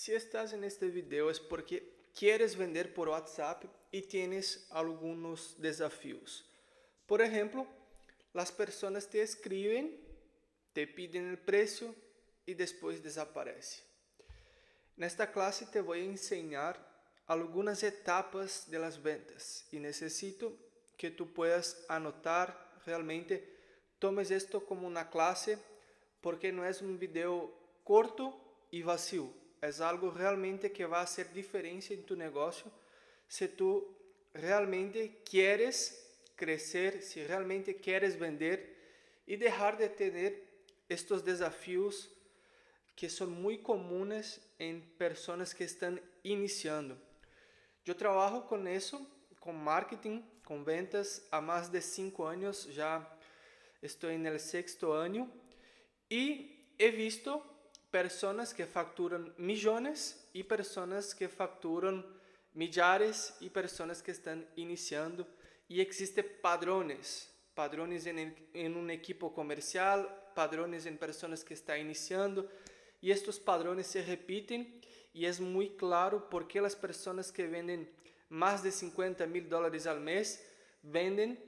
Si estás en este video es porque quieres vender por WhatsApp y tienes algunos desafíos. Por ejemplo, las personas te escriben, te piden el precio y después desaparece. En esta clase te voy a enseñar algunas etapas de las ventas y necesito que tú puedas anotar realmente, tomes esto como una clase porque no es un video corto y vacío. Es algo realmente que va a hacer diferencia en tu negocio si tú realmente quieres crecer, si realmente quieres vender y dejar de tener estos desafíos que son muy comunes en personas que están iniciando. Yo trabajo con eso, con marketing, con ventas, há más de 5 años, ya estoy en el 6º año y he visto personas que facturan millones y personas que facturan millares y personas que están iniciando y existen padrones en un equipo comercial, padrones en personas que están iniciando y estos padrones se repiten y es muy claro por qué las personas que venden más de $50,000 al mes venden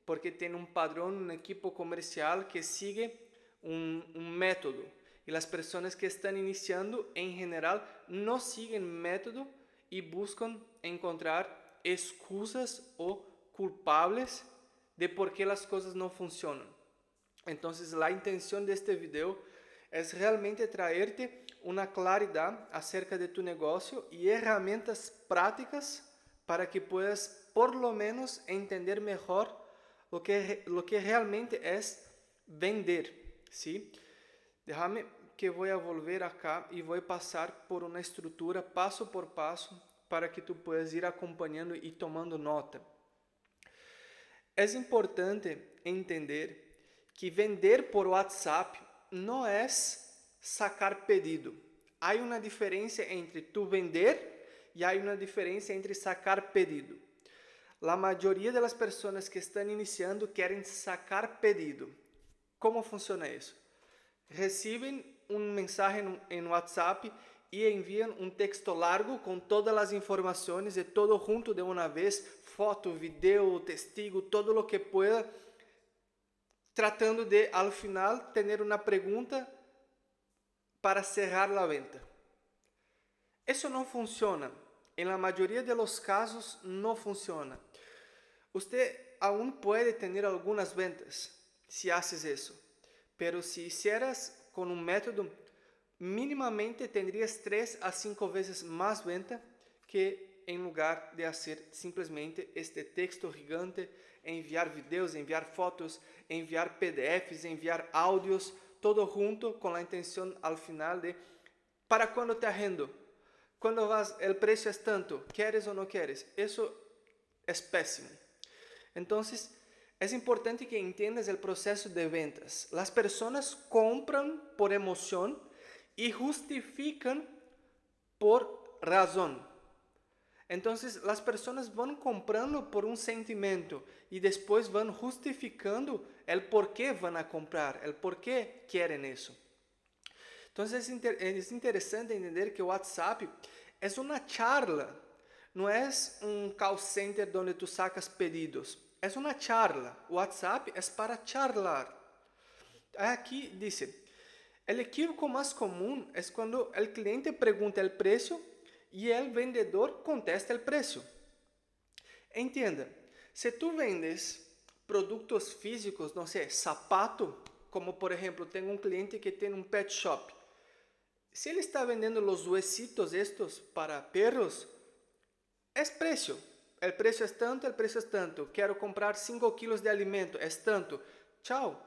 porque tienen un padrón, un equipo comercial que sigue un método. Y las personas que están iniciando en general no siguen método y buscan encontrar excusas o culpables de por qué las cosas no funcionan. Entonces la intención de este video es realmente traerte una claridad acerca de tu negocio y herramientas prácticas para que puedas por lo menos entender mejor lo que realmente es vender, ¿sí? Déjame que voy a volver acá y voy a pasar por una estructura paso por paso para que tú puedas ir acompañando y tomando nota. Es importante entender que vender por WhatsApp no es sacar pedido. Hay una diferencia entre tú vender y hay una diferencia entre sacar pedido. La mayoría de las personas que están iniciando quieren sacar pedido. ¿Cómo funciona eso? Reciben un mensaje en WhatsApp y envían un texto largo con todas las informaciones de todo junto de una vez, foto, video, testigo, todo lo que pueda, tratando de al final tener una pregunta para cerrar la venta. Eso no funciona. En la mayoría de los casos no funciona. Usted aún puede tener algunas ventas si haces eso, pero si hicieras con un método, mínimamente tendrías 3 a 5 veces más venta que en lugar de hacer simplesmente este texto gigante, enviar videos, enviar fotos, enviar PDFs, enviar audios, todo junto con la intención al final de ¿para cuándo te agendo? Cuando vas, el precio es tanto, ¿quieres o no quieres? Eso es pésimo. Entonces, es importante que entiendas el proceso de ventas. Las personas compran por emoción y justifican por razón. Entonces, las personas van comprando por un sentimiento y después van justificando el por qué van a comprar, el por qué quieren eso. Entonces, es interesante entender que o WhatsApp es una charla, no es un call center donde tú sacas pedidos. Es una charla. WhatsApp es para charlar. Aquí dice, el equívoco más común es cuando el cliente pregunta el precio y el vendedor contesta el precio. Entienda, si tú vendes productos físicos, no sé, zapato, como por ejemplo, tengo un cliente que tiene un pet shop. Si ele está vendendo los huesitos estos para perros, es precio. El precio es tanto, el precio es tanto. Quiero comprar 5 kilos de alimento, es tanto. Chao.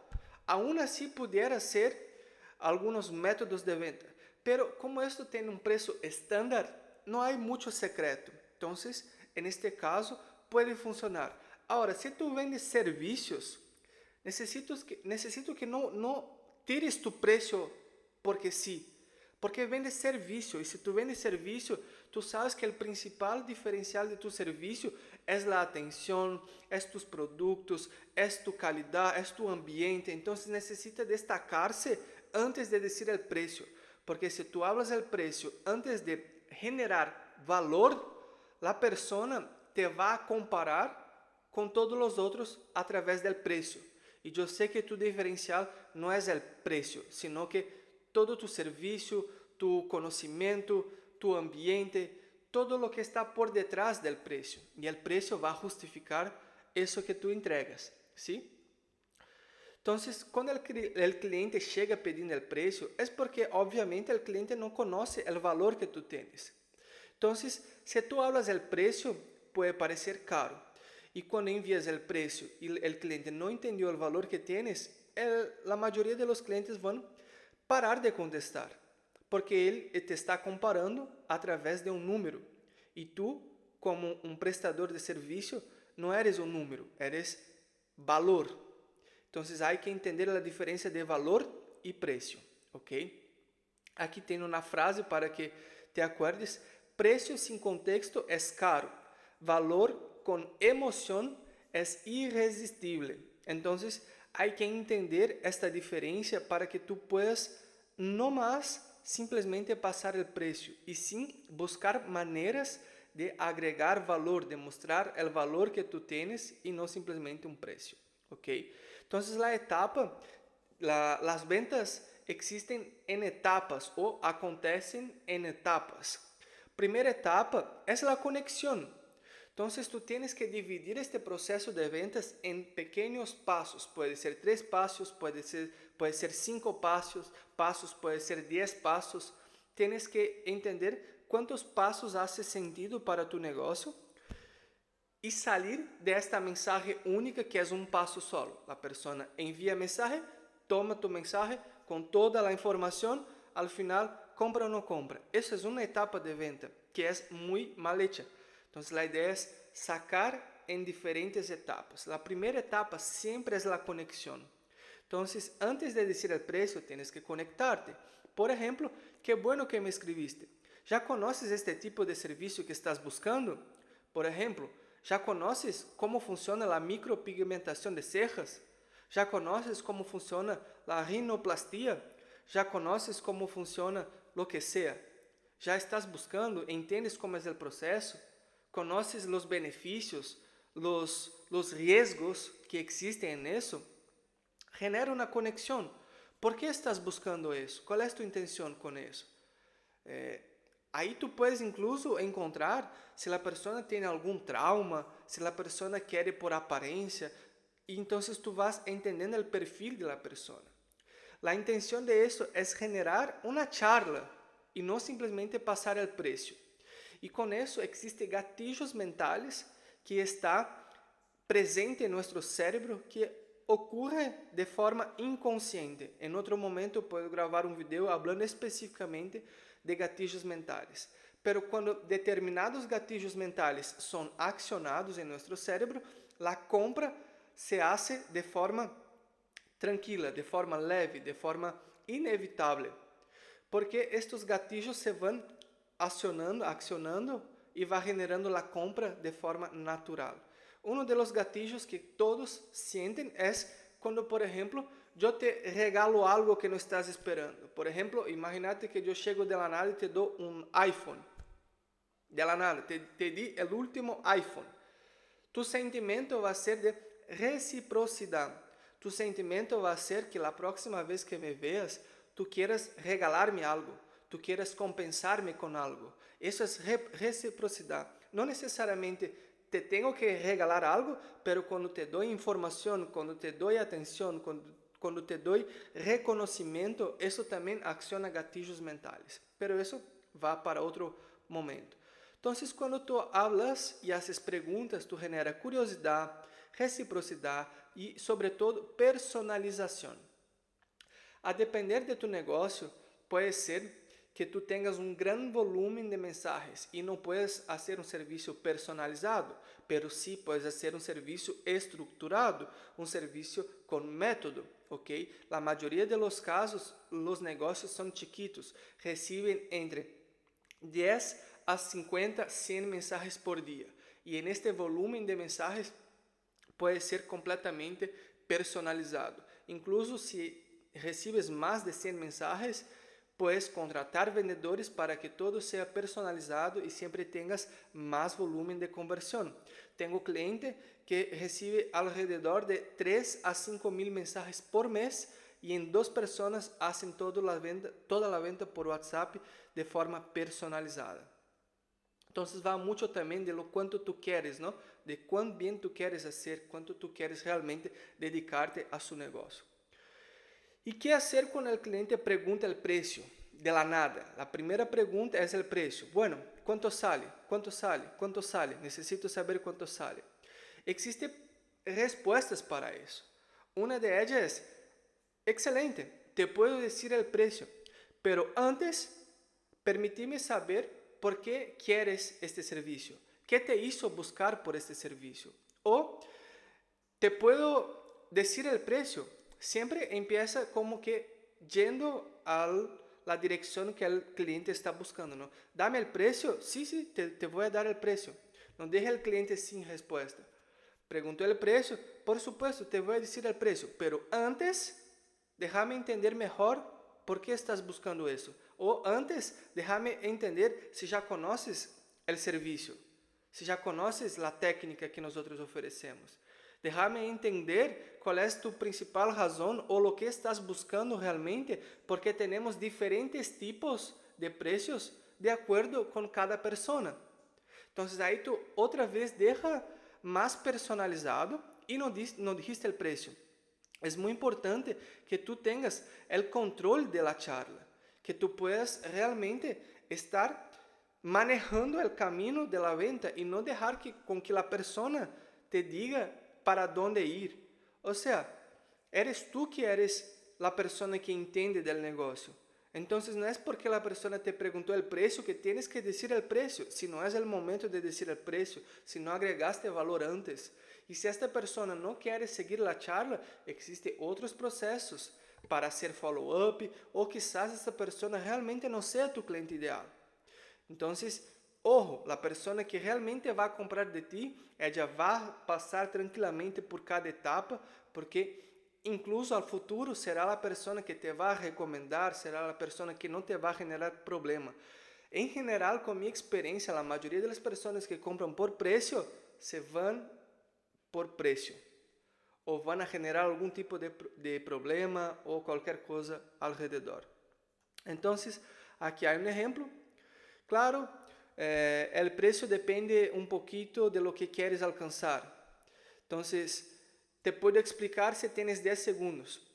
Aún así pudiera ser algunos métodos de venta. Pero como esto tiene un precio estándar, no hay mucho secreto. Entonces, en este caso, puede funcionar. Ahora, si tú vendes servicios, necesito que no tires tu precio porque sí. Porque vende servicio, y si tú vendes servicio, tú sabes que el principal diferencial de tu servicio es la atención, es tus productos, es tu calidad, es tu ambiente. Entonces necesita destacarse antes de decir el precio, Porque si tú hablas del precio antes de generar valor, la persona te va a comparar con todos los otros a través del precio. Y yo sé que tu diferencial no es el precio, sino que todo tu servicio, tu conocimiento, tu ambiente, todo lo que está por detrás del precio. Y el precio va a justificar eso que tú entregas, ¿sí? Entonces, cuando el cliente llega pidiendo el precio, es porque obviamente el cliente no conoce el valor que tú tienes. Entonces, si tú hablas del precio, puede parecer caro. Y cuando envías el precio y el cliente no entendió el valor que tienes, la mayoría de los clientes van a parar de contestar, porque él te está comparando a través de un número. Y tú, como un prestador de servicio, no eres un número, eres valor. Entonces, hay que entender la diferencia de valor y precio, ¿ok? Aquí tengo una frase para que te acuerdes. Precio sin contexto es caro. Valor con emoción es irresistible. Entonces, hay que entender esta diferencia para que tú puedas no más simplesmente pasar el precio y sin buscar maneras de agregar valor, de mostrar el valor que tú tienes y no simplemente un precio, ¿ok? Entonces, las ventas existen en etapas o acontecen en etapas. Primera etapa es la conexión. Entonces, tú tienes que dividir este proceso de ventas en pequeños pasos. Puede ser 3 pasos, puede ser 5 pasos, puede ser 10 pasos. Tienes que entender cuántos pasos hace sentido para tu negocio y salir de esta mensaje única que es un paso solo. La persona envía mensaje, toma tu mensaje con toda la información, al final compra o no compra. Esa es una etapa de venta que es muy mal hecha. Entonces la idea es sacar en diferentes etapas. La primera etapa siempre es la conexión. Entonces, antes de decir el precio, tienes que conectarte. Por ejemplo, qué bueno que me escribiste. ¿Ya conoces este tipo de servicio que estás buscando? Por ejemplo, ¿ya conoces cómo funciona la micropigmentación de cejas? ¿Ya conoces cómo funciona la rinoplastia? ¿Ya conoces cómo funciona lo que sea? ¿Ya estás buscando? ¿Entiendes cómo es el proceso? ¿Conoces los beneficios, los riesgos que existen en eso? Genera una conexión. ¿Por qué estás buscando eso? ¿Cuál es tu intención con eso? Ahí tú puedes incluso encontrar si la persona tiene algún trauma, si la persona quiere por apariencia, y entonces tú vas entendiendo el perfil de la persona. La intención de eso es generar una charla y no simplemente pasar el precio. Y con eso existen gatillos mentales que está presente en nuestro cerebro que ocurre de forma inconsciente. En otro momento puedo grabar un video hablando específicamente de gatillos mentales. Pero cuando determinados gatillos mentales son accionados en nuestro cerebro, la compra se hace de forma tranquila, de forma leve, de forma inevitable. Porque estos gatillos se van accionando y va generando la compra de forma natural. Uno de los gatillos que todos sienten es cuando, por ejemplo, yo te regalo algo que no estás esperando. Por ejemplo, imagínate que yo llego de la nada y te doy un iPhone. De la nada, te di el último iPhone. Tu sentimiento va a ser de reciprocidad. Tu sentimiento va a ser que la próxima vez que me veas, tú quieras regalarme algo, tú quieras compensarme con algo. Eso es reciprocidad. No necesariamente te tengo que regalar algo, pero cuando te doy información, cuando te doy atención, cuando te doy reconocimiento, eso también acciona gatillos mentales. Pero eso va para otro momento. Entonces, cuando tú hablas y haces preguntas, tú generas curiosidad, reciprocidad y, sobre todo, personalización. A depender de tu negocio, puede ser que tú tengas un gran volumen de mensajes y no puedes hacer un servicio personalizado, pero sí puedes hacer un servicio estructurado, un servicio con método, ¿ok? La mayoría de los casos, los negocios son chiquitos, reciben entre 10 a 50, 100 mensajes por día. Y en este volumen de mensajes puede ser completamente personalizado. Incluso si recibes más de 100 mensajes, Puedes contratar vendedores para que todo sea personalizado y siempre tengas más volumen de conversión. Tengo cliente que recibe alrededor de 3 a 5 mil mensajes por mes y en 2 personas hacen toda la venta por WhatsApp de forma personalizada. Entonces va mucho también de lo cuánto tú quieres, ¿no? De cuán bien tú quieres hacer, cuánto tú quieres realmente dedicarte a su negocio. ¿Y qué hacer cuando el cliente pregunta el precio? De la nada. La primera pregunta es el precio. Bueno, ¿cuánto sale? ¿Cuánto sale? ¿Cuánto sale? Necesito saber cuánto sale. Existen respuestas para eso. Una de ellas es, excelente, te puedo decir el precio, pero antes, permíteme saber por qué quieres este servicio. ¿Qué te hizo buscar por este servicio? O te puedo decir el precio. Siempre empieza como que yendo a la dirección que el cliente está buscando, ¿no? Dame el precio. Sí, te voy a dar el precio. No deje al cliente sin respuesta. Preguntó el precio. Por supuesto, te voy a decir el precio. Pero antes, déjame entender mejor por qué estás buscando eso. O antes, déjame entender si ya conoces el servicio. Si ya conoces la técnica que nosotros ofrecemos. Déjame entender cuál es tu principal razón o lo que estás buscando realmente, porque tenemos diferentes tipos de precios de acuerdo con cada persona. Entonces ahí tú otra vez deja más personalizado y no dijiste el precio. Es muy importante que tú tengas el control de la charla, que tú puedas realmente estar manejando el camino de la venta y no dejar con que la persona te diga para dónde ir. O sea, eres tú que eres la persona que entiende del negocio. Entonces no es porque la persona te preguntó el precio que tienes que decir el precio, si no es el momento de decir el precio, si no agregaste valor antes. Y si esta persona no quiere seguir la charla, existen otros procesos para hacer follow-up o quizás esta persona realmente no sea tu cliente ideal. Entonces, ojo, la persona que realmente va a comprar de ti, ella va a pasar tranquilamente por cada etapa, porque incluso al futuro será la persona que te va a recomendar, será la persona que no te va a generar problema. En general, con mi experiencia, la mayoría de las personas que compran por precio, se van por precio. O van a generar algún tipo de problema o cualquier cosa alrededor. Entonces, aquí hay un ejemplo. Claro, el precio depende un poquito de lo que quieres alcanzar. Entonces, te puedo explicar si tienes 10 segundos.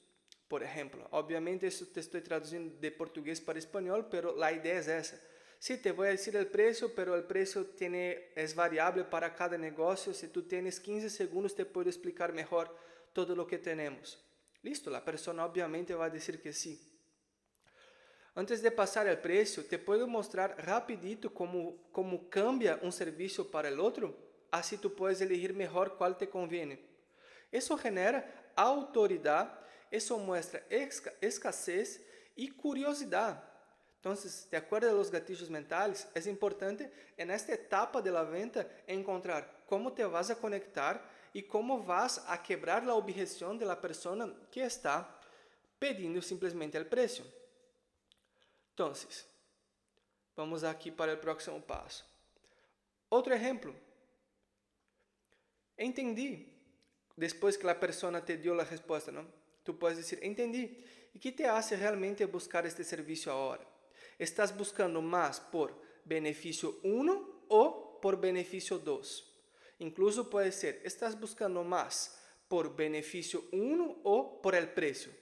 Por ejemplo, obviamente eso te estoy traduciendo de portugués para español, pero la idea es esa. Sí, te voy a decir el precio, pero el precio es variable para cada negocio. Si tú tienes 15 segundos, te puedo explicar mejor todo lo que tenemos. Listo, la persona obviamente va a decir que sí. Antes de pasar el precio, te puedo mostrar rapidito cómo cambia un servicio para el otro. Así tú puedes elegir mejor cuál te conviene. Eso genera autoridad, eso muestra escasez y curiosidad. Entonces, de acuerdo a los gatillos mentales, es importante en esta etapa de la venta encontrar cómo te vas a conectar y cómo vas a quebrar la objeción de la persona que está pedindo simplesmente el precio. Entonces, vamos aquí para el próximo paso. Otro ejemplo. Entendí. Después que la persona te dio la respuesta, ¿no? Tú puedes decir, entendí. ¿Y qué te hace realmente buscar este servicio ahora? ¿Estás buscando más por beneficio 1 o por beneficio 2? Incluso puede ser, ¿estás buscando más por beneficio 1 o por el precio?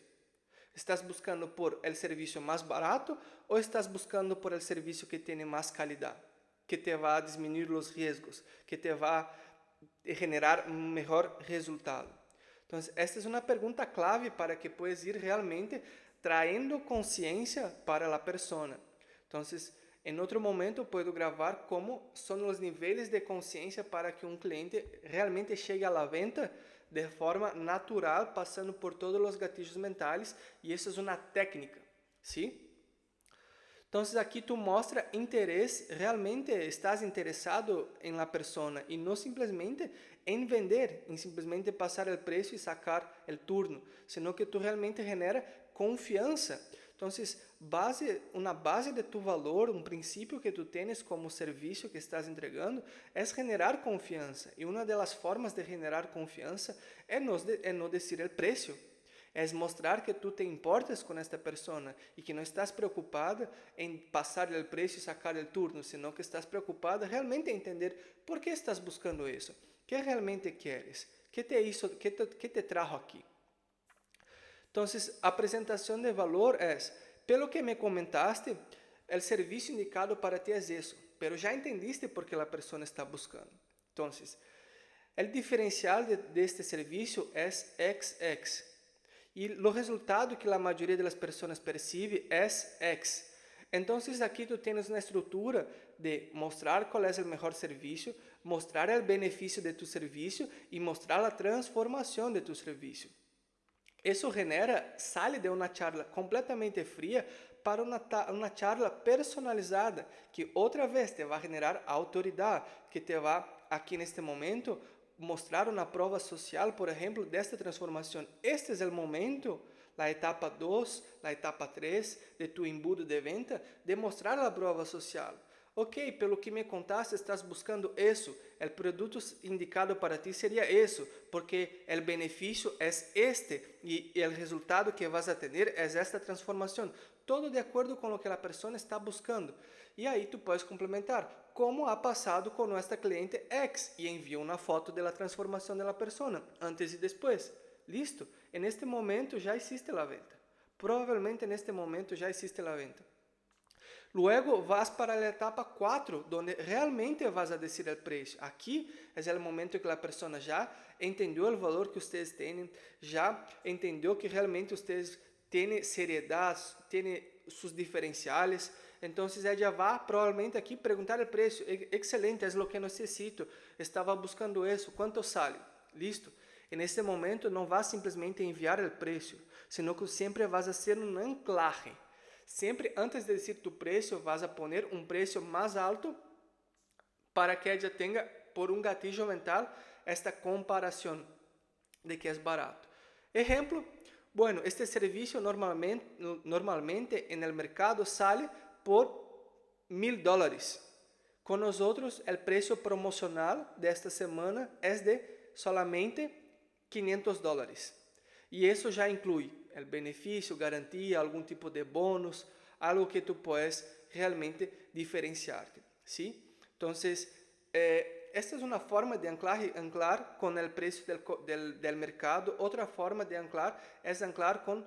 ¿Estás buscando por el servicio más barato o estás buscando por el servicio que tiene más calidad? Que te va a disminuir los riesgos, que te va a generar un mejor resultado. Entonces, esta es una pregunta clave para que puedas ir realmente trayendo conciencia para la persona. Entonces, en otro momento puedo grabar cómo son los niveles de conciencia para que un cliente realmente llegue a la venta de forma natural, pasando por todos los gatillos mentales, y eso es una técnica, ¿sí? Entonces aquí tú muestras interés, realmente estás interesado en la persona y no simplemente en vender, en simplemente pasar el precio y sacar el turno, sino que tú realmente genera confianza. Entonces, una base de tu valor, un principio que tú tienes como servicio que estás entregando, es generar confianza. Y una de las formas de generar confianza es no decir el precio. Es mostrar que tú te importas con esta persona y que no estás preocupada en pasarle el precio y sacar el turno, sino que estás preocupada realmente en entender por qué estás buscando eso, qué realmente quieres, qué te trajo aquí. Entonces, a presentación de valor es, pelo que me comentaste, el servicio indicado para ti es eso, pero ya entendiste por qué la persona está buscando. Entonces, el diferencial de este servicio es XX. Y los resultados que la mayoría de las personas percibe es X. Entonces aquí tú tienes una estructura de mostrar cuál es el mejor servicio, mostrar el beneficio de tu servicio y mostrar la transformación de tu servicio. Eso sale de una charla completamente fría para una charla personalizada, que otra vez te va a generar autoridad, que te va, aquí en este momento, mostrar una prueba social, por ejemplo, de esta transformación. Este es el momento, la etapa 2, la etapa 3 de tu embudo de venta, de mostrar la prueba social. Ok, pelo que me contaste, estás buscando eso. El producto indicado para ti sería eso, porque el beneficio es este y el resultado que vas a tener es esta transformación. Todo de acuerdo con lo que la persona está buscando. Y ahí tú puedes complementar, como ha pasado con nuestra cliente X, y envía una foto de la transformación de la persona, antes y después. Listo, en este momento ya hiciste la venta. Probablemente en este momento ya hiciste la venta. Luego vas para la etapa 4, donde realmente vas a decir el precio. Aquí es el momento que la persona ya entendió el valor que ustedes tienen, ya entendió que realmente ustedes tienen seriedad, tienen sus diferenciales. Entonces ella va probablemente aquí preguntar el precio. Excelente, es lo que necesito. Estaba buscando eso. ¿Cuánto sale? Listo. En este momento no vas simplesmente a enviar el precio, sino que siempre vas a hacer un anclaje. Siempre antes de decir tu precio, vas a poner un precio más alto para que ella tenga, por un gatillo mental, esta comparación de que es barato. Ejemplo, bueno, este servicio normalmente en el mercado sale por $1,000. Con nosotros, el precio promocional de esta semana es de solamente $500. Y eso ya incluye el beneficio, garantía, algún tipo de bônus, algo que tú puedes realmente diferenciarte, ¿sí? Entonces, esta es una forma de anclar con el precio del mercado. Otra forma de anclar es anclar con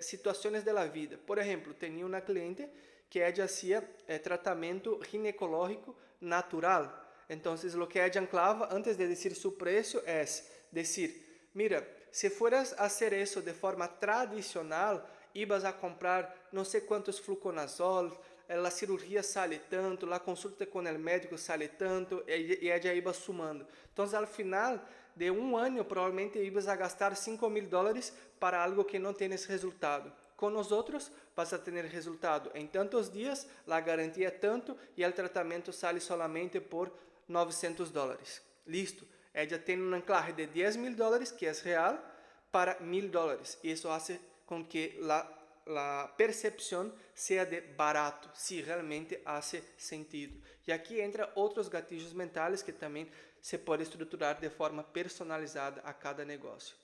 situaciones de la vida. Por ejemplo, tenía una cliente que ella hacía tratamento ginecológico natural. Entonces, lo que ella anclava antes de decir su precio es decir, mira, si fueras a hacer eso de forma tradicional, ibas a comprar no sé cuántos fluconazol, la cirugía sale tanto, la consulta con el médico sale tanto, y ella iba sumando. Entonces, al final de un año, probablemente ibas a gastar $5,000 para algo que no tienes resultado. Con nosotros vas a tener resultado en tantos días, la garantía es tanto y el tratamiento sale solamente por $900. Listo. Ella tiene un anclaje de $10,000, que es real, para $1,000. Y eso hace con que la percepción sea de barato, si realmente hace sentido. Y aquí entran otros gatillos mentales que también se puede estructurar de forma personalizada a cada negocio.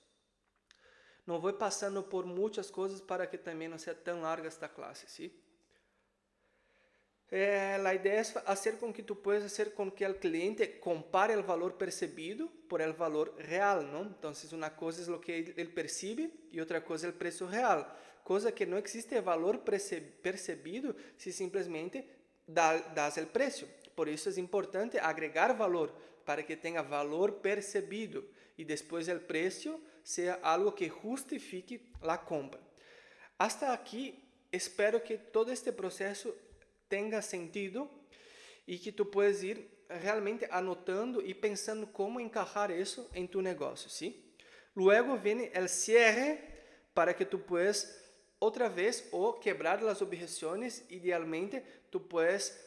No voy pasando por muchas cosas para que también no sea tan larga esta clase, ¿sí? La idea es hacer con que tú puedas hacer con que el cliente compare el valor percibido por el valor real, ¿no? Entonces, una cosa es lo que él percibe y otra cosa es el precio real. Cosa que no existe valor percibido si simplesmente das el precio. Por eso es importante agregar valor para que tenga valor percibido y después el precio sea algo que justifique la compra. Hasta aquí, espero que todo este proceso tenga sentido y que tú puedas ir realmente anotando y pensando cómo encajar eso en tu negocio, ¿sí? Luego viene el cierre para que tú puedas otra vez o quebrar las objeciones. Idealmente, tú puedes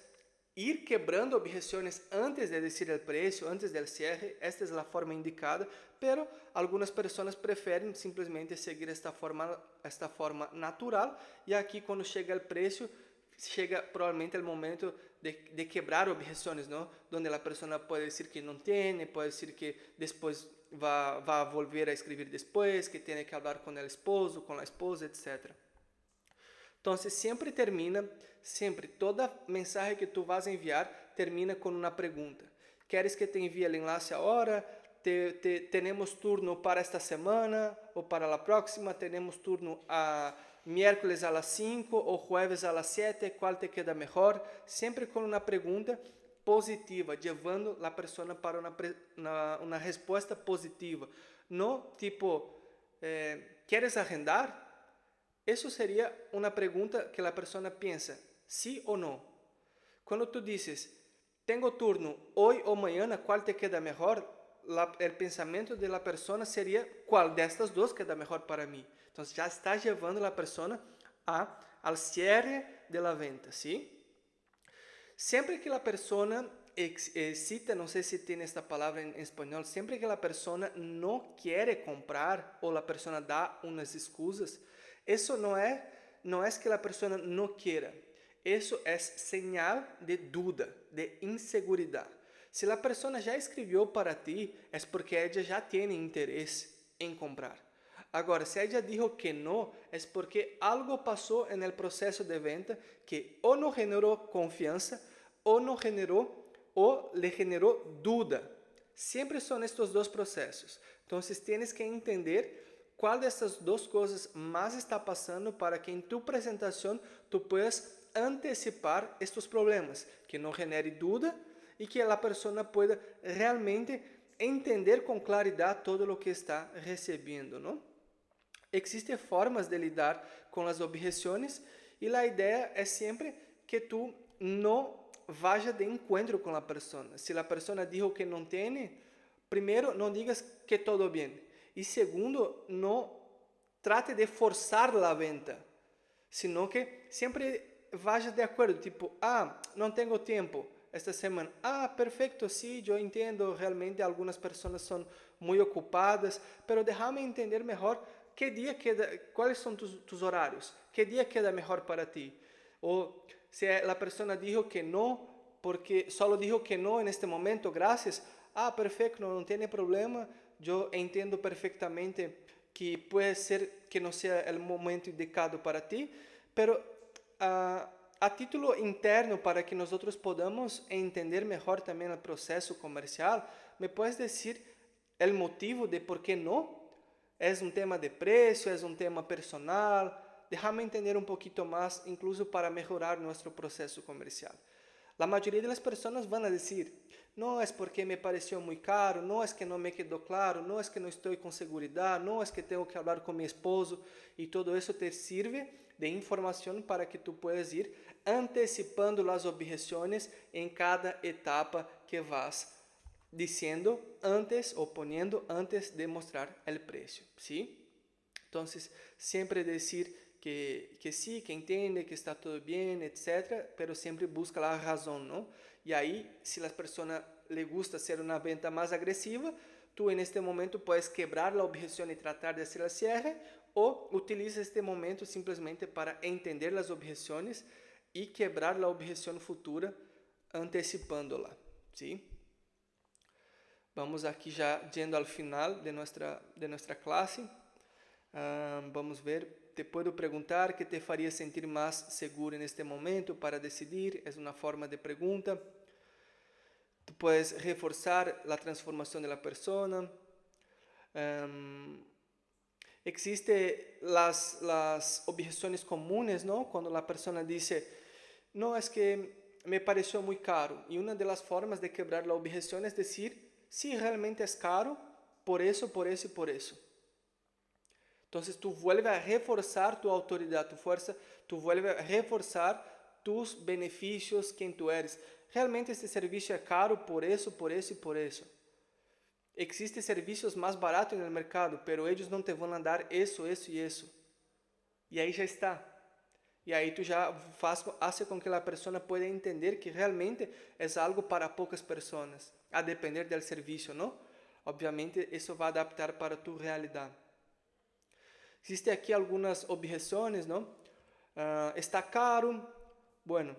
ir quebrando objeciones antes de decir el precio, antes del cierre. Esta es la forma indicada, pero algunas personas prefieren simplemente seguir esta forma natural, y aquí cuando llega el precio, chega probablemente o momento de quebrar objeções, não? Donde a pessoa pode dizer que não tem, pode dizer que depois vai volver a escrever depois, que tem que falar com o esposo, com a esposa, etc. Então, sempre toda mensagem que tu vas enviar termina com uma pergunta. Queres que te envie o enlace agora? Temos turno para esta semana ou para a próxima? Temos turno a miércoles a las 5 o jueves a las 7, ¿cuál te queda mejor? Siempre con una pregunta positiva, llevando a la persona para una respuesta positiva. No tipo, ¿quieres agendar? Eso sería una pregunta que la persona piensa, sí o no. Cuando tú dices, tengo turno hoy o mañana, ¿cuál te queda mejor? El pensamiento de la persona sería, ¿cuál de estas dos queda mejor para mí? Entonces ya está llevando a la persona al cierre de la venta, ¿sí? Siempre que la persona cita, no sé si tiene esta palabra en español, siempre que la persona no quiere comprar o la persona da unas excusas, eso no es que la persona no quiera, eso es señal de duda, de inseguridad. Si la persona ya escribió para ti, es porque ella ya tiene interés en comprar. Agora, se ella dijo que no, es porque algo pasó en el proceso de venta que o no generó confianza, o le generó duda. Siempre son estos dos procesos. Entonces, tienes que entender cuál de estas dos cosas más está pasando para que en tu presentación tú puedas anticipar estos problemas, que no genere duda y que la persona pueda realmente entender con claridad todo lo que está recibiendo, ¿no? Existen formas de lidar com as objeções e a ideia é sempre que tu não vaya de encontro com a pessoa. Se a pessoa dijo que não tem, primeiro, não digas que todo bem. E segundo, não trate de forçar a venta, sino que sempre vaya de acordo. Tipo, não tenho tempo esta semana. Perfeito, sim, eu entendo. Realmente, algumas pessoas são muito ocupadas, mas déjame entender melhor. ¿Qué día queda? ¿Cuáles son tus horarios? ¿Qué día queda mejor para ti? O si la persona dijo que no, porque solo dijo que no en este momento, gracias. Perfecto, no tiene problema. Yo entiendo perfectamente que puede ser que no sea el momento indicado para ti, pero a título interno, para que nosotros podamos entender mejor también el proceso comercial, ¿me puedes decir el motivo de por qué no? ¿Es un tema de precio? ¿Es un tema personal? Déjame entender un poquito más, incluso para mejorar nuestro proceso comercial. La mayoría de las personas van a decir, no es porque me pareció muy caro, no es que no me quedó claro, no es que no estoy con seguridad, no es que tengo que hablar con mi esposo, y todo eso te sirve de información para que tú puedas ir antecipando las objeciones en cada etapa que vas diciendo antes o poniendo antes de mostrar el precio, ¿sí? Entonces, siempre decir que sí, que entiende, que está todo bien, etc., pero siempre busca la razón, ¿no? Y ahí, si a la persona le gusta hacer una venta más agresiva, tú en este momento puedes quebrar la objeción y tratar de hacer el cierre, o utiliza este momento simplemente para entender las objeciones y quebrar la objeción futura anticipándola, ¿sí? Vamos aqui já yendo ao final de nossa classe. Vamos ver. Te puedo perguntar que te faria sentir mais seguro neste momento para decidir. É uma forma de pergunta. Tu puedes reforçar a transformação da pessoa. Existen las objeciones comunes, ¿no? Cuando la persona dice, no, es que me pareció muy caro. Y una de las formas de quebrar la objeción es decir, sí, realmente es caro, por eso, por eso y por eso. Entonces tú vuelves a reforzar tu autoridad, tú vuelves a reforzar tus beneficios, quien tú eres. Realmente este servicio es caro por eso, por eso y por eso. Existen servicios más baratos en el mercado, pero ellos no te van a dar eso, eso y eso. Y ahí ya está. E aí tu já hace com que a pessoa pueda entender que realmente é algo para poucas pessoas, a depender do serviço, não? Obviamente, isso vai adaptar para tu realidade. Existem aqui algumas objeções, não? Está caro? Bueno,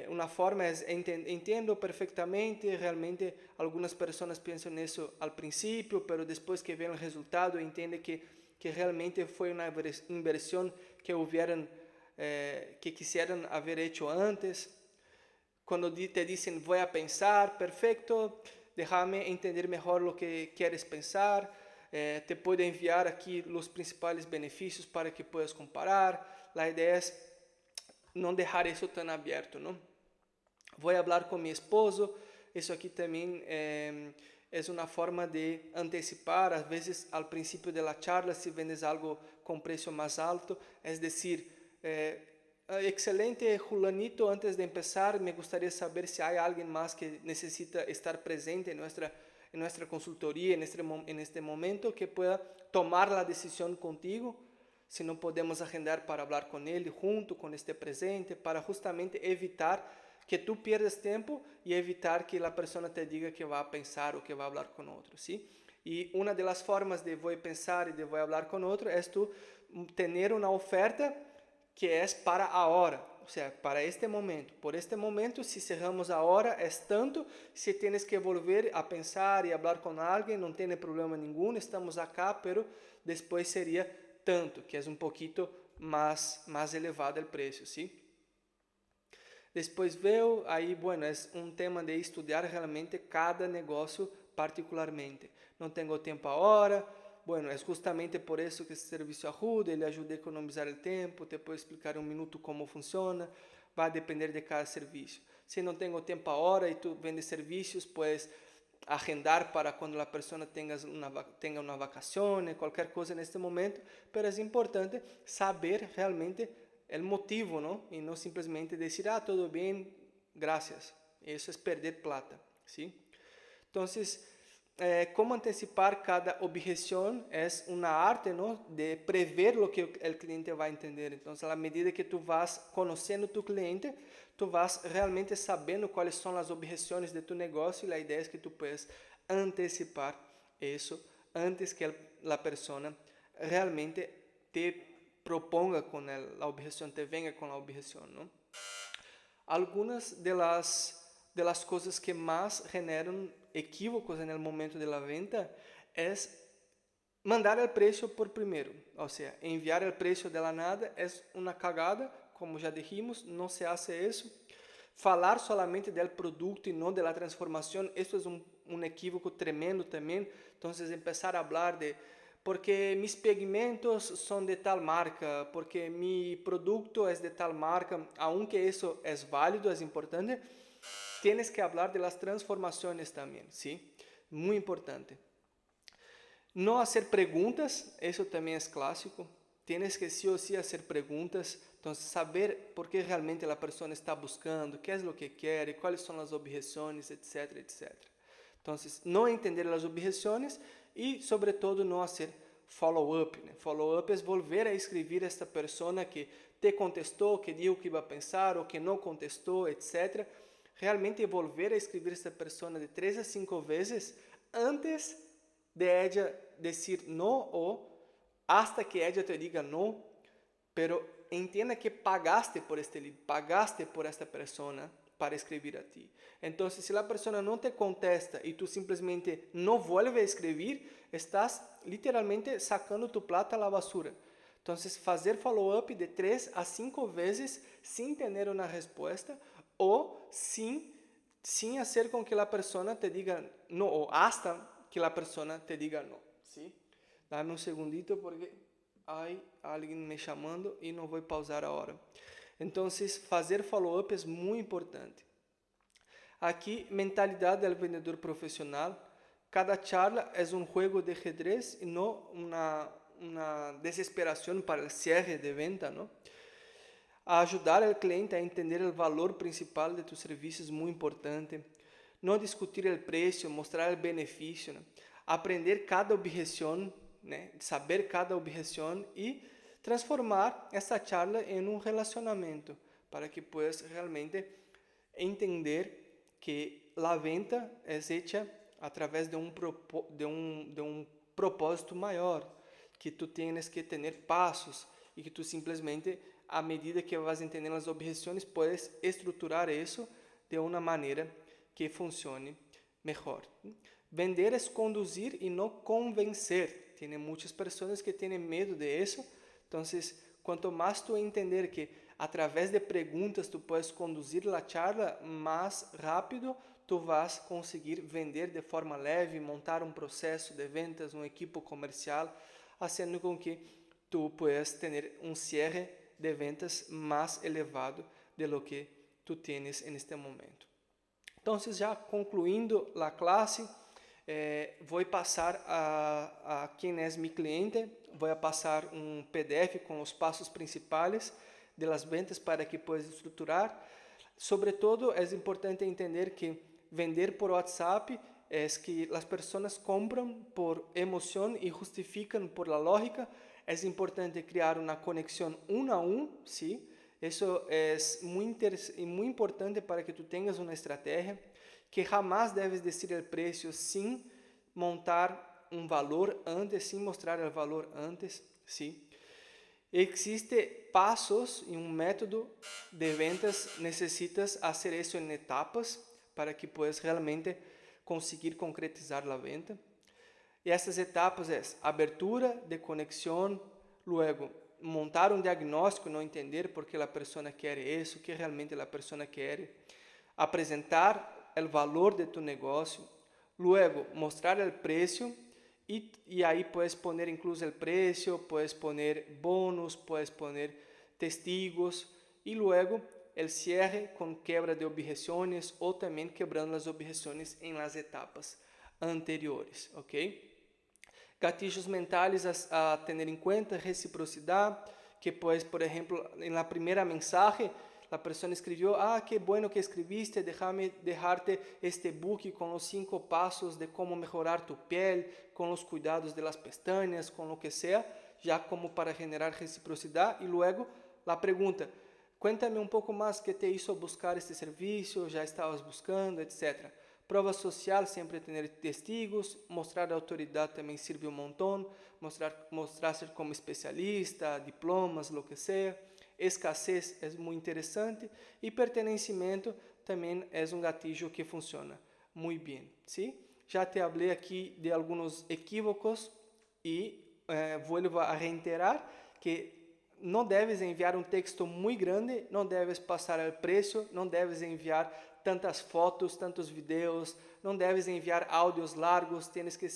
uma forma é, entendo perfeitamente, realmente algumas pessoas pensam nisso ao princípio, mas depois que vê o resultado, entende que realmente foi uma inversão que hubieran, que quisieran haber hecho antes. Quando te dicen voy a pensar, perfecto, déjame entender mejor lo que quieres pensar, te puedo enviar aquí los principales beneficios para que puedas comparar. La idea es no dejar eso tan abierto, ¿no? Voy a hablar con mi esposo, eso aquí también es una forma de anticipar, a veces al principio de la charla, si vendes algo con precio más alto, es decir, excelente, Julanito, antes de empezar, me gustaría saber si hay alguien más que necesita estar presente en nuestra consultoría, en este momento, que pueda tomar la decisión contigo, si no podemos agendar para hablar con él junto con este presente, para justamente evitar que tú pierdas tiempo y evitar que la persona te diga que va a pensar o que va a hablar con otro, ¿sí? Y una de las formas de voy a pensar y de voy a hablar con otro es tú tener una oferta que es para ahora, o sea, para este momento. Por este momento, si cerramos ahora, es tanto. Si tienes que volver a pensar y hablar con alguien, no tiene problema ninguno, estamos acá, pero después sería tanto, que es un poquito más elevado el precio, ¿sí? Después veo, aí, bueno, é um tema de estudar realmente cada negócio particularmente. Não tenho tempo agora, bueno, é justamente por isso que esse serviço ajuda, ele ajuda a economizar o tempo, te puedo explicar um minuto como funciona, vai depender de cada serviço. Se não tenho tempo agora e tu vendes serviços, puedes agendar para quando a pessoa tenha uma vacação, qualquer coisa neste momento, mas é importante saber realmente el motivo, ¿no? Y no simplemente decir, todo bien, gracias. Eso es perder plata, ¿sí? Entonces, cómo anticipar cada objeción es una arte, ¿no? De prever lo que el cliente va a entender. Entonces, a la medida que tú vas conociendo tu cliente, tú vas realmente sabiendo cuáles son las objeciones de tu negocio y la idea es que tú puedas anticipar eso antes que la persona realmente te proponga con la objeción, te venga con la objeción, ¿no? Algunas de las cosas que más generan equívocos en el momento de la venta es mandar el precio por primero, o sea, enviar el precio de la nada es una cagada, como ya dijimos, no se hace eso. Falar solamente del producto y no de la transformación, esto es un equívoco tremendo también. Entonces, empezar a hablar de porque mis pigmentos son de tal marca, porque mi producto es de tal marca, aunque eso es válido, es importante, tienes que hablar de las transformaciones también, ¿sí? Muy importante. No hacer preguntas, eso también es clásico. Tienes que sí o sí hacer preguntas, entonces saber por qué realmente la persona está buscando, qué es lo que quiere, cuáles son las objeciones, etcétera, etcétera. Entonces, no entender las objeciones y sobre todo no hacer follow-up. ¿No? Follow-up es volver a escribir a esta persona que te contestó, que dijo que iba a pensar o que no contestó, etcétera. Realmente volver a escribir a esta persona de 3 a 5 veces antes de ella decir no o hasta que ella te diga no, pero entienda que pagaste por este libro, pagaste por esta persona para escribir a ti. Entonces, si la persona no te contesta y tú simplemente no vuelves a escribir, estás literalmente sacando tu plata a la basura. Entonces, hacer follow-up de 3 a 5 veces sin tener una respuesta o sin hacer con que la persona te diga no o hasta que la persona te diga no. ¿Sí? Dame un segundito porque hay alguien me llamando y no voy a pausar ahora. Entonces, hacer follow-up es muy importante. Aquí, mentalidad del vendedor profesional. Cada charla es un juego de ajedrez y no una desesperación para el cierre de venta, ¿no? Ayudar al cliente a entender el valor principal de tu servicio es muy importante. No discutir el precio, mostrar el beneficio, ¿no? Aprender cada objeción, ¿no? Saber cada objeción y transformar essa charla em um relacionamento, para que puedas realmente entender que a venda é hecha através de um propósito maior, que tu tienes que ter passos e que tu simplesmente, à medida que vas entendendo as objeções, puedes estruturar isso de uma maneira que funcione melhor. Vender é conduzir e não convencer. Tem muitas pessoas que têm medo de isso. Então, quanto mais tu entender que através de perguntas tu puedes conduzir a charla mais rápido, tu vas conseguir vender de forma leve, montar um processo de vendas, um equipo comercial, fazendo com que tu puedas ter um cierre de vendas mais elevado de lo que tu tienes neste momento. Então, já concluindo a classe, vou passar a quem é meu cliente, vou passar um PDF com os passos principais de las ventas para que puedas estruturar. Sobretudo, é importante entender que vender por WhatsApp é que as pessoas compram por emoção e justificam por la lógica. É importante criar uma conexão um a um, sim. Isso é muito importante para que tu tenhas uma estratégia, que jamais deves dizer o preço sem montar um valor antes, sem mostrar o valor antes, sim. Existe passos e um método de ventas, necessitas fazer isso em etapas para que puedas realmente conseguir concretizar a venda. E essas etapas é abertura de conexão, luego montar um diagnóstico, não entender por que a pessoa quer isso, o que realmente a pessoa quer, apresentar o valor de tu negócio, luego mostrar o preço e aí puedes poner incluso o preço, puedes poner bônus, puedes poner testigos e luego el cierre com quebra de objeções ou também quebrando as objeções em las etapas anteriores, ok? Gatilhos mentais a tener em conta, reciprocidade, que pues, por exemplo, na primeira mensagem, a pessoa escreveu, que bueno que escribiste, déjame dejarte este book com os 5 passos de como melhorar tu piel, com os cuidados de las pestañas, com lo que sea, já como para generar reciprocidade, e luego a pergunta, cuéntame um pouco mais que te hizo buscar este serviço, já estavas buscando, etc. Prova social, sempre ter testigos, mostrar a autoridade também sirve um montão, mostrar-se como especialista, diplomas, lo que seja. Escassez é muito interessante e pertencimento também é um gatilho que funciona muito bem. ¿Sí? Já te falei aqui de alguns equívocos e vou a reiterar que não deves enviar um texto muito grande, não deves passar o preço, não deves enviar tantas fotos, tantos vídeos, não deves enviar áudios largos, tens que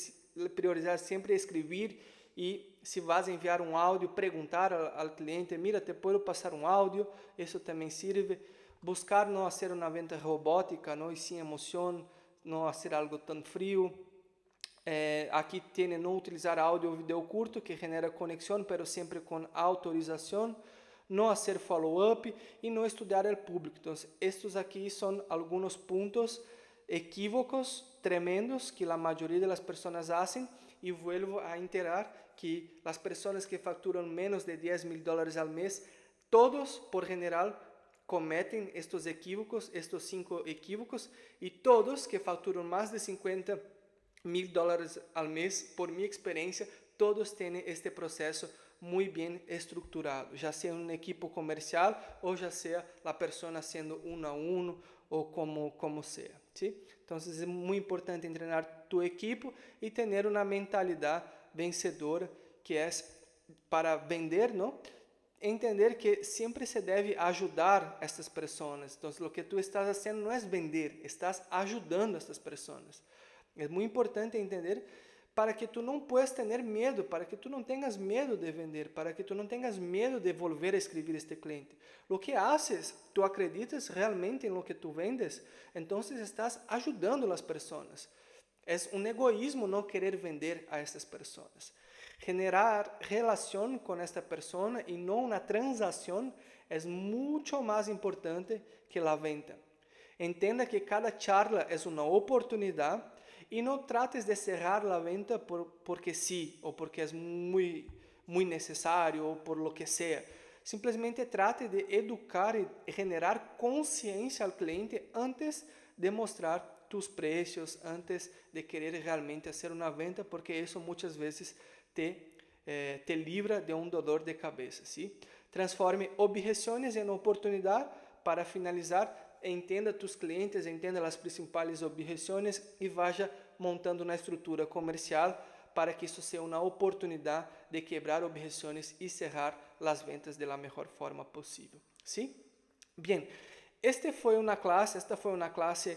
priorizar sempre escrever e se vas enviar um áudio, perguntar ao cliente, mira, te posso passar um áudio, isso também serve. Buscar não fazer uma venda robótica, não, e sem emoção, não fazer algo tão frio. Aqui tem não utilizar áudio ou vídeo curto, que genera conexão, mas sempre com autorização. Não fazer follow-up e não estudar o público. Então, estes aqui são alguns pontos equívocos tremendos que a maioria das pessoas fazem e vuelvo a reiterar que as pessoas que facturam menos de $10,000 ao mês, todos, por general, cometem estes equívocos, estes 5 equívocos, e todos que facturam mais de $50,000 ao mês, por minha experiência, todos têm este processo muito bem estruturado, já seja um equipo comercial ou já seja a pessoa sendo um a um ou como seja. ¿Sí? Então, é muito importante treinar tu equipo e ter uma mentalidade vencedora, que é para vender, não? Entender que sempre se deve ajudar estas pessoas. Então, o que tu estás fazendo não é vender, estás ajudando estas pessoas. É muito importante entender para que tu não puedas ter medo, para que tu não tenhas medo de vender, para que tu não tenhas medo de volver a escrever este cliente. O que haces, tu acreditas realmente em lo que tu vendes, então estás ajudando as pessoas. É um egoísmo não querer vender a estas pessoas. Generar relação com esta pessoa e não uma transação é muito mais importante que a venda. Entenda que cada charla é uma oportunidade e não trates de cerrar a venda porque sim, ou porque é muito muy necesario o por lo que sea. Simplesmente trate de educar e generar consciência ao cliente antes de mostrar tus precios, antes de querer realmente hacer una venta, porque eso muchas veces te libra de un dolor de cabeza, ¿sí? Transforme objeciones en oportunidad. Para finalizar, entenda tus clientes, entenda as principais objeções e vaya montando uma estrutura comercial para que isso seja uma oportunidade de quebrar objeções e cerrar as ventas da melhor forma possível. ¿Sí? Bien, esta foi uma classe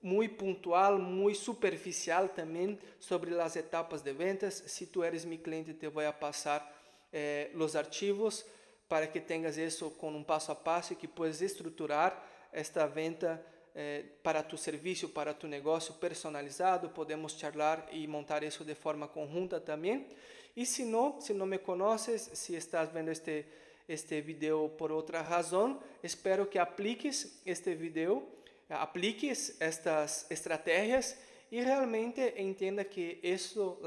muito pontual, muito superficial também sobre as etapas de ventas. Se tu eres meu cliente, te vou passar os arquivos para que tenhas isso com um passo a passo e que puedas estruturar esta venta para tu serviço, para tu negócio personalizado. Podemos charlar e montar isso de forma conjunta também. E se não me conheces, se estás vendo este vídeo por outra razão, espero que apliques este vídeo, apliques estas estratégias e realmente entenda que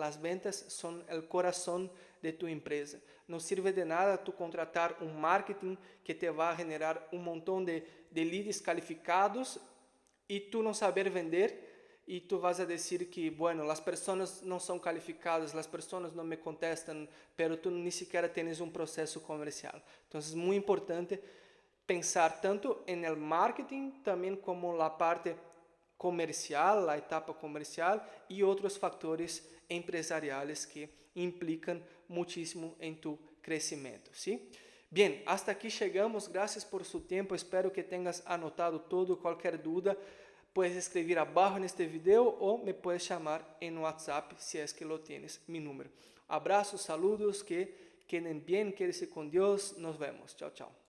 as ventas são o coração de tu empresa. Não sirve de nada tu contratar um marketing que te vai generar um montão de leads calificados e tu não saber vender e tu vas a dizer que, bueno, as pessoas não são qualificadas, as pessoas não me contestam, pero tu nem sequer tens um processo comercial. Então, é muito importante pensar tanto em el marketing, também como a parte comercial, a etapa comercial e outros fatores empresariais que implicam muchísimo em tu crescimento, ¿sí? Bien, hasta aquí chegamos. Gracias por su tempo. Espero que tenhas anotado todo. Qualquer dúvida, puedes escrever abaixo neste video ou me puedes chamar em WhatsApp si es que lo tienes, mi número. Abraços, saludos, que queden bien, quédese con Dios. Nos vemos. Chao, chao.